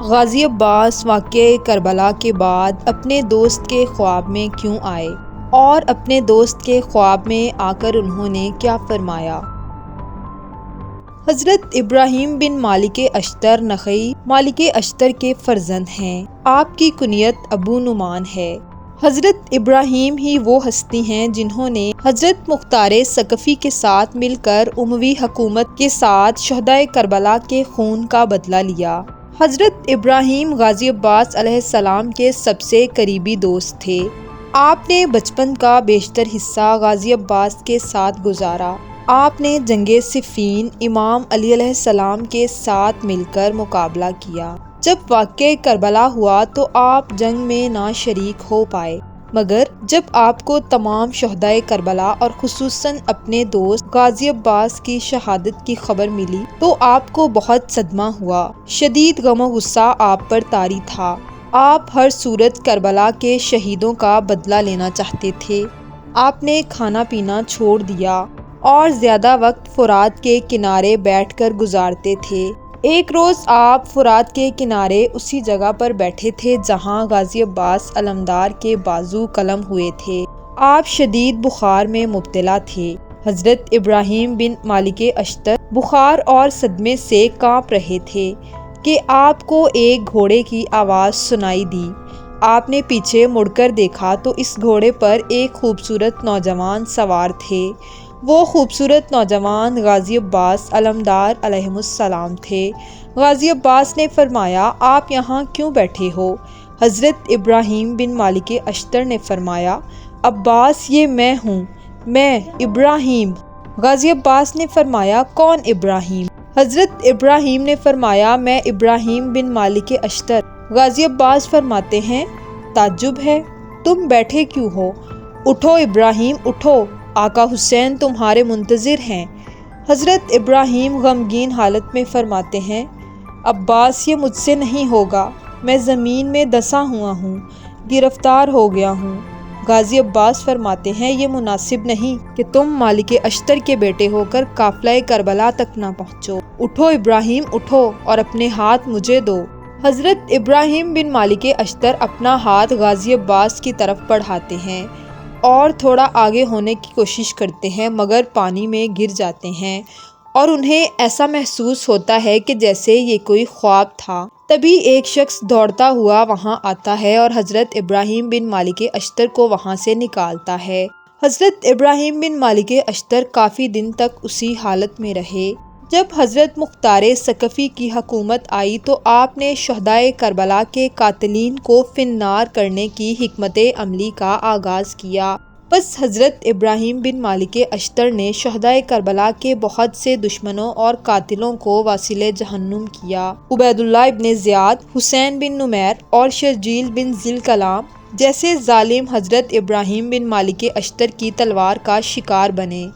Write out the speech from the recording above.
غازی عباس واقعہ کربلا کے بعد اپنے دوست کے خواب میں کیوں آئے اور اپنے دوست کے خواب میں آ کر انہوں نے کیا فرمایا؟ حضرت ابراہیم بن مالک اشتر نخعی مالک اشتر کے فرزند ہیں۔ آپ کی کنیت ابو نعمان ہے۔ حضرت ابراہیم ہی وہ ہستی ہیں جنہوں نے حضرت مختار ثقفی کے ساتھ مل کر اموی حکومت کے ساتھ شہدائے کربلا کے خون کا بدلہ لیا۔ حضرت ابراہیم غازی عباس علیہ السلام کے سب سے قریبی دوست تھے۔ آپ نے بچپن کا بیشتر حصہ غازی عباس کے ساتھ گزارا۔ آپ نے جنگ صفین امام علی علیہ السلام کے ساتھ مل کر مقابلہ کیا۔ جب واقعہ کربلا ہوا تو آپ جنگ میں نہ شریک ہو پائے، مگر جب آپ کو تمام شہدائے کربلا اور خصوصاً اپنے دوست غازی عباس کی شہادت کی خبر ملی تو آپ کو بہت صدمہ ہوا۔ شدید غم و غصہ آپ پر طاری تھا۔ آپ ہر صورت کربلا کے شہیدوں کا بدلہ لینا چاہتے تھے۔ آپ نے کھانا پینا چھوڑ دیا اور زیادہ وقت فرات کے کنارے بیٹھ کر گزارتے تھے۔ ایک روز آپ فرات کے کنارے اسی جگہ پر بیٹھے تھے جہاں غازی عباس علمدار کے بازو قلم ہوئے تھے۔ آپ شدید بخار میں مبتلا تھے۔ حضرت ابراہیم بن مالک اشتر بخار اور صدمے سے کانپ رہے تھے کہ آپ کو ایک گھوڑے کی آواز سنائی دی۔ آپ نے پیچھے مڑ کر دیکھا تو اس گھوڑے پر ایک خوبصورت نوجوان سوار تھے۔ وہ خوبصورت نوجوان غازی عباس علمدار علیہ السلام تھے۔ غازی عباس نے فرمایا، آپ یہاں کیوں بیٹھے ہو؟ حضرت ابراہیم بن مالک اشتر نے فرمایا، عباس یہ میں ہوں، میں ابراہیم۔ غازی عباس نے فرمایا، کون ابراہیم؟ حضرت ابراہیم نے فرمایا، میں ابراہیم بن مالک اشتر۔ غازی عباس فرماتے ہیں، تعجب ہے، تم بیٹھے کیوں ہو؟ اٹھو ابراہیم اٹھو، آقا حسین تمہارے منتظر ہیں۔ حضرت ابراہیم غمگین حالت میں فرماتے ہیں، عباس یہ مجھ سے نہیں ہوگا، میں زمین میں دسا ہوا ہوں، گرفتار ہو گیا ہوں۔ غازی عباس فرماتے ہیں، یہ مناسب نہیں کہ تم مالک اشتر کے بیٹے ہو کر قافلہ کربلا تک نہ پہنچو۔ اٹھو ابراہیم اٹھو اور اپنے ہاتھ مجھے دو۔ حضرت ابراہیم بن مالک اشتر اپنا ہاتھ غازی عباس کی طرف بڑھاتے ہیں اور تھوڑا آگے ہونے کی کوشش کرتے ہیں، مگر پانی میں گر جاتے ہیں اور انہیں ایسا محسوس ہوتا ہے کہ جیسے یہ کوئی خواب تھا۔ تبھی ایک شخص دوڑتا ہوا وہاں آتا ہے اور حضرت ابراہیم بن مالک اشتر کو وہاں سے نکالتا ہے۔ حضرت ابراہیم بن مالک اشتر کافی دن تک اسی حالت میں رہے۔ جب حضرت مختار ثقفی کی حکومت آئی تو آپ نے شہدائے کربلا کے قاتلین کو فی النار کرنے کی حکمت عملی کا آغاز کیا۔ بس حضرت ابراہیم بن مالک اشتر نے شہدائے کربلا کے بہت سے دشمنوں اور قاتلوں کو واصل جہنم کیا۔ عبید اللہ ابن زیاد، حسین بن نمیر اور شرجیل بن ذی الکلام جیسے ظالم حضرت ابراہیم بن مالک اشتر کی تلوار کا شکار بنے۔